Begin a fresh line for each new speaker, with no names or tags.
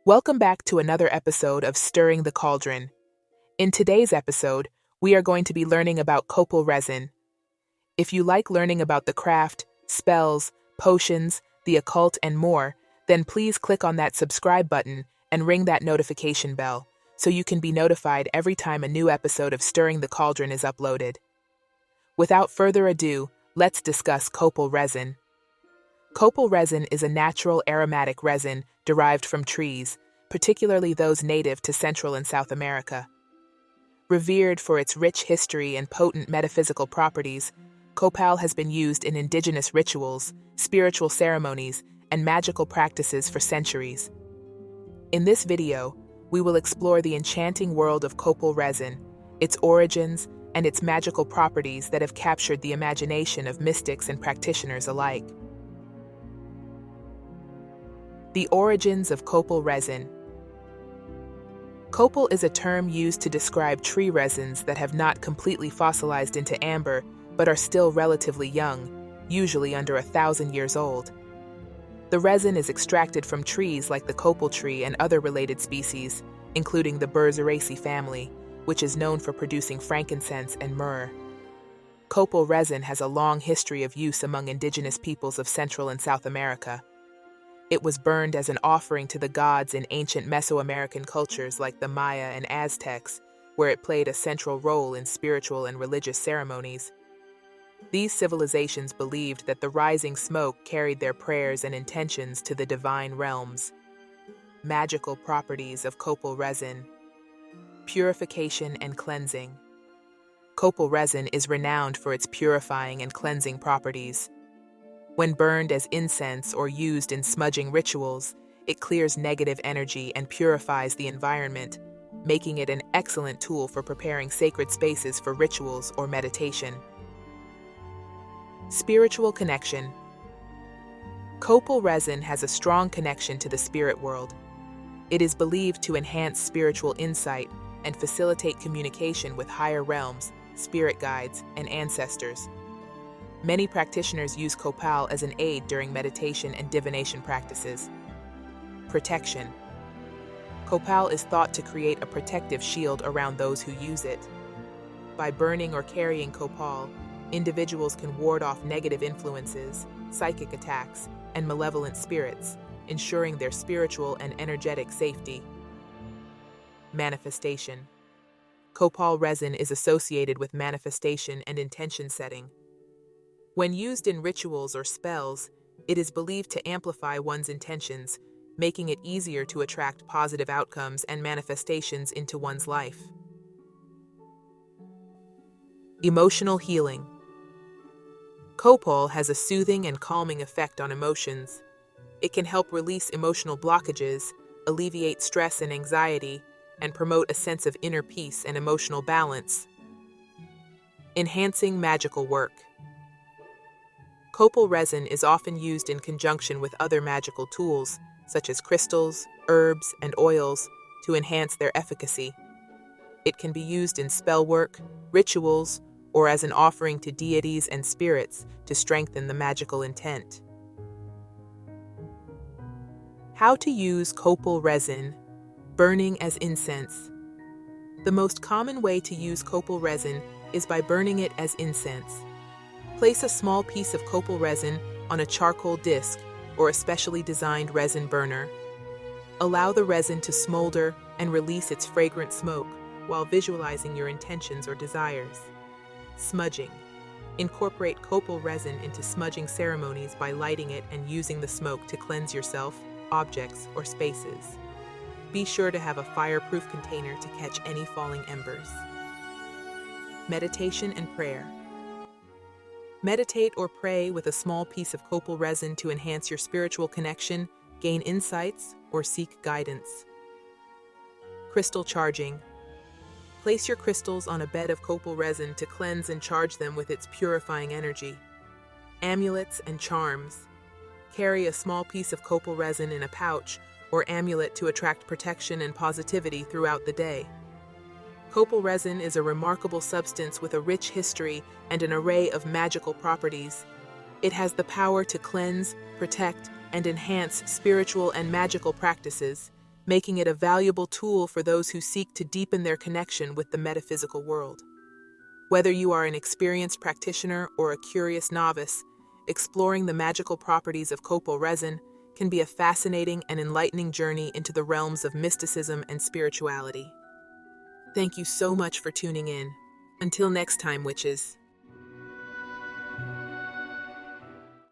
Welcome back to another episode of Stirring the Cauldron. In today's episode, we are going to be learning about copal resin. If you like learning about the craft, spells, potions, the occult, and more, then please click on that subscribe button and ring that notification bell so you can be notified every time a new episode of Stirring the Cauldron is uploaded. Without further ado, let's discuss copal resin. Copal resin is a natural aromatic resin derived from trees, particularly those native to Central and South America. Revered for its rich history and potent metaphysical properties, copal has been used in indigenous rituals, spiritual ceremonies, and magical practices for centuries. In this video, we will explore the enchanting world of copal resin, its origins, and its magical properties that have captured the imagination of mystics and practitioners alike. The origins of copal resin. Copal is a term used to describe tree resins that have not completely fossilized into amber but are still relatively young, usually under 1,000 years old. The resin is extracted from trees like the copal tree and other related species, including the Berzeraceae family, which is known for producing frankincense and myrrh. Copal resin has a long history of use among indigenous peoples of Central and South America. It was burned as an offering to the gods in ancient Mesoamerican cultures like the Maya and Aztecs, where it played a central role in spiritual and religious ceremonies. These civilizations believed that the rising smoke carried their prayers and intentions to the divine realms. Magical properties of copal resin. Purification and cleansing. Copal resin is renowned for its purifying and cleansing properties. When burned as incense or used in smudging rituals, it clears negative energy and purifies the environment, making it an excellent tool for preparing sacred spaces for rituals or meditation. Spiritual connection. Copal resin has a strong connection to the spirit world. It is believed to enhance spiritual insight and facilitate communication with higher realms, spirit guides, and ancestors. Many practitioners use copal as an aid during meditation and divination practices. Protection. Copal is thought to create a protective shield around those who use it. By burning or carrying copal, individuals can ward off negative influences, psychic attacks, and malevolent spirits, ensuring their spiritual and energetic safety. Manifestation. Copal resin is associated with manifestation and intention setting. When used in rituals or spells, it is believed to amplify one's intentions, making it easier to attract positive outcomes and manifestations into one's life. Emotional healing. Copal has a soothing and calming effect on emotions. It can help release emotional blockages, alleviate stress and anxiety, and promote a sense of inner peace and emotional balance. Enhancing magical work. Copal resin is often used in conjunction with other magical tools, such as crystals, herbs, and oils, to enhance their efficacy. It can be used in spell work, rituals, or as an offering to deities and spirits to strengthen the magical intent. How to use copal resin. Burning as incense. The most common way to use copal resin is by burning it as incense. Place a small piece of copal resin on a charcoal disc or a specially designed resin burner. Allow the resin to smolder and release its fragrant smoke while visualizing your intentions or desires. Smudging. Incorporate copal resin into smudging ceremonies by lighting it and using the smoke to cleanse yourself, objects, or spaces. Be sure to have a fireproof container to catch any falling embers. Meditation and prayer. Meditate or pray with a small piece of copal resin to enhance your spiritual connection, gain insights, or seek guidance. Crystal charging. Place your crystals on a bed of copal resin to cleanse and charge them with its purifying energy. Amulets and charms. Carry a small piece of copal resin in a pouch or amulet to attract protection and positivity throughout the day. Copal resin is a remarkable substance with a rich history and an array of magical properties. It has the power to cleanse, protect, and enhance spiritual and magical practices, making it a valuable tool for those who seek to deepen their connection with the metaphysical world. Whether you are an experienced practitioner or a curious novice, exploring the magical properties of copal resin can be a fascinating and enlightening journey into the realms of mysticism and spirituality. Thank you so much for tuning in. Until next time, witches.